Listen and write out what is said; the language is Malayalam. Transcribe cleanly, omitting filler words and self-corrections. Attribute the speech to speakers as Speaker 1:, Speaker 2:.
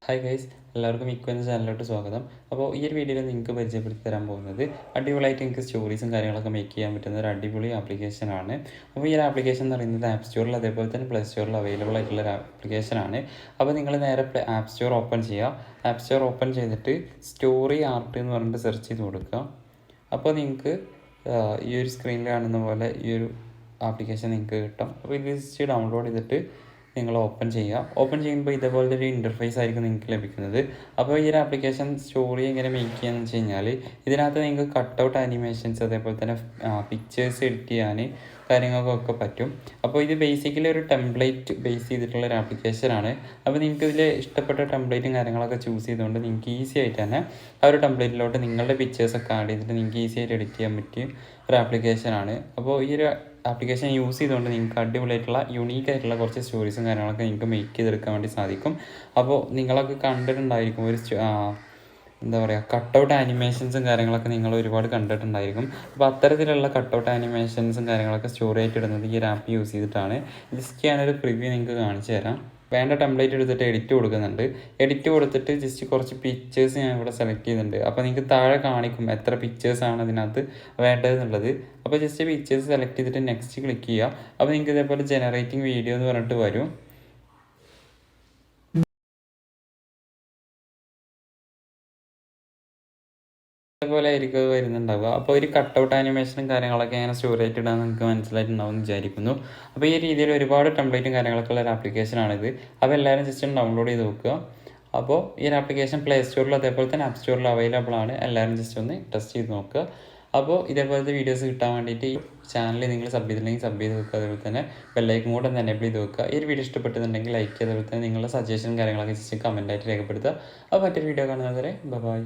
Speaker 1: ഹായ് ഗൈസ്, എല്ലാവർക്കും ഇക്വ എന്ന ചാനലിലോട്ട് സ്വാഗതം. അപ്പോൾ ഈ ഒരു വീഡിയോയിൽ നിങ്ങൾക്ക് പരിചയപ്പെടുത്തി തരാൻ പോകുന്നത് അടിപൊളിയായിട്ട് നിങ്ങൾക്ക് സ്റ്റോറീസും കാര്യങ്ങളൊക്കെ മേക്ക് ചെയ്യാൻ പറ്റുന്ന ഒരു അടിപൊളി ആപ്ലിക്കേഷനാണ്. അപ്പോൾ ഈ ഒരു ആപ്ലിക്കേഷൻ എന്ന് പറയുന്നത് ആപ്പ് സ്റ്റോറിൽ അതേപോലെ തന്നെ പ്ലേ സ്റ്റോറിൽ അവൈലബിൾ ആയിട്ടുള്ള ഒരു ആപ്ലിക്കേഷനാണ്. അപ്പോൾ നിങ്ങൾ നേരെ ആപ്പ് സ്റ്റോർ ഓപ്പൺ ചെയ്യുക. ആപ്പ് സ്റ്റോർ ഓപ്പൺ ചെയ്തിട്ട് സ്റ്റോറി ആർട്ട് എന്ന് പറഞ്ഞിട്ട് സെർച്ച് ചെയ്ത് കൊടുക്കുക. അപ്പോൾ നിങ്ങൾക്ക് ഈ ഒരു സ്ക്രീനിൽ കാണുന്ന പോലെ ഈ ഒരു ആപ്ലിക്കേഷൻ നിങ്ങൾക്ക് കിട്ടും. അപ്പോൾ ഇത് ജസ്റ്റ് ഡൗൺലോഡ് ചെയ്തിട്ട് നിങ്ങൾ ഓപ്പൺ ചെയ്യുക. ഓപ്പൺ ചെയ്യുമ്പോൾ ഇതേപോലത്തെ ഒരു ഇൻ്റർഫേസ് ആയിരിക്കും നിങ്ങൾക്ക് ലഭിക്കുന്നത്. അപ്പോൾ ഈ ഒരു ആപ്ലിക്കേഷൻ സ്റ്റോറി എങ്ങനെ മേക്ക് ചെയ്യാന്ന് വെച്ച് കഴിഞ്ഞാൽ ഇതിനകത്ത് നിങ്ങൾക്ക് കട്ടൗട്ട് ആനിമേഷൻസ് അതേപോലെ തന്നെ പിക്ചേഴ്സ് എഡിറ്റ് ചെയ്യാൻ കാര്യങ്ങൾക്കൊക്കെ പറ്റും. അപ്പോൾ ഇത് ബേസിക്കലി ഒരു ടെംപ്ലേറ്റ് ബേസ് ചെയ്തിട്ടുള്ള ഒരു ആപ്ലിക്കേഷനാണ്. അപ്പോൾ നിങ്ങൾക്ക് ഇതിൽ ഇഷ്ടപ്പെട്ട ടെംപ്ലേറ്റും കാര്യങ്ങളൊക്കെ ചൂസ് ചെയ്തുകൊണ്ട് നിങ്ങൾക്ക് ഈസി ആയിട്ട് തന്നെ ആ ഒരു ടെംപ്ലേറ്റിലോട്ട് നിങ്ങളുടെ പിക്ചേഴ്സൊക്കെ ആഡ് ചെയ്തിട്ട് നിങ്ങൾക്ക് ഈസി ആയിട്ട് എഡിറ്റ് ചെയ്യാൻ പറ്റിയ ഒരു ആപ്ലിക്കേഷനാണ്. അപ്പോൾ ഈ ഒരു ആപ്ലിക്കേഷൻ യൂസ് ചെയ്തുകൊണ്ട് നിങ്ങൾക്ക് അടിപൊളിയായിട്ടുള്ള യുണീക്കായിട്ടുള്ള കുറച്ച് സ്റ്റോറീസും കാര്യങ്ങളൊക്കെ നിങ്ങൾക്ക് മേക്ക് ചെയ്തെടുക്കാൻ വേണ്ടി സാധിക്കും. അപ്പോൾ നിങ്ങളൊക്കെ കണ്ടിട്ടുണ്ടായിരിക്കും ഒരു എന്താ പറയുക കട്ടൗട്ട് ആനിമേഷൻസും കാര്യങ്ങളൊക്കെ നിങ്ങൾ ഒരുപാട് കണ്ടിട്ടുണ്ടായിരിക്കും. അപ്പോൾ അത്തരത്തിലുള്ള കട്ടൗട്ട് ആനിമേഷൻസും കാര്യങ്ങളൊക്കെ സ്റ്റോറി ആയിട്ട് ഇടുന്നത് ഈ ഒരു ആപ്പ് യൂസ് ചെയ്തിട്ടാണ്. ജസ്റ്റ് ഞാനൊരു പ്രിവ്യൂ നിങ്ങൾക്ക് കാണിച്ചു തരാം. വേണ്ട ടെംപ്ലേറ്റ് എടുത്തിട്ട് എഡിറ്റ് കൊടുക്കുന്നുണ്ട്. എഡിറ്റ് കൊടുത്തിട്ട് ജസ്റ്റ് കുറച്ച് പിക്ചേഴ്സ് ഞാൻ ഇവിടെ സെലക്ട് ചെയ്തിട്ടുണ്ട്. അപ്പോൾ നിങ്ങൾക്ക് താഴെ കാണിക്കും എത്ര പിക്ചേഴ്സാണ് ഇതിനകത്ത് വേണ്ടതെന്നുള്ളത്. അപ്പോൾ ജസ്റ്റ് പിക്ചേഴ്സ് സെലക്ട് ചെയ്തിട്ട് നെക്സ്റ്റ് ക്ലിക്ക് ചെയ്യുക. അപ്പോൾ നിങ്ങൾക്ക് ഇതേപോലെ ജനറേറ്റിംഗ് വീഡിയോ എന്ന് പറഞ്ഞിട്ട് വരും. അതേപോലെ ആയിരിക്കും അത് വരുന്നുണ്ടാവുക. അപ്പോൾ ഒരു കട്ടൗട്ട് ആനിമേഷനും കാര്യങ്ങളൊക്കെ എങ്ങനെ സ്റ്റോറി ആയിട്ട് ഇടാൻ നിങ്ങൾക്ക് മനസ്സിലായിട്ടുണ്ടാവും എന്ന് വിചാരിക്കുന്നു. അപ്പോൾ ഈ രീതിയിൽ ഒരുപാട് ടെംപ്ലേറ്റും കാര്യങ്ങളൊക്കെ ഉള്ള ഒരു ആപ്ലിക്കേഷനാണിത്. അപ്പോൾ എല്ലാവരും ജസ്റ്റ് ഒന്ന് ഡൗൺലോഡ് ചെയ്ത് നോക്കുക. അപ്പോൾ ഈ ഒരു ആപ്ലിക്കേഷൻ പ്ലേ സ്റ്റോറിൽ അതേപോലെ തന്നെ ആപ്പ് സ്റ്റോറിൽ അവൈലബിൾ ആണ്. എല്ലാവരും ജസ്റ്റ് ഒന്ന് ടെസ്റ്റ് ചെയ്ത് നോക്കുക. അപ്പോൾ ഇതേപോലത്തെ വീഡിയോസ് കിട്ടാൻ വേണ്ടിയിട്ട് ഈ ചാനൽ നിങ്ങൾ സബ് ചെയ്തിട്ടുണ്ടെങ്കിൽ സബ് ചെയ്ത് വെക്കുക. അതേപോലെ തന്നെ ബെല്ലൈക്കൻ കൂടെ ഒന്ന് എനേബിൾ ചെയ്ത് വെക്കുക. ഈ ഒരു വീഡിയോ ഇഷ്ടപ്പെട്ടെന്നുണ്ടെങ്കിൽ ലൈക്ക് ചെയ്യുക. അതേപോലെ തന്നെ നിങ്ങളുടെ സജഷനും കാര്യങ്ങളൊക്കെ ജസ്റ്റ് കമൻറ്റായിട്ട് രേഖപ്പെടുത്തുക. അപ്പോൾ മറ്റൊരു വീഡിയോ കാണുന്നത് വരെ ബൈ.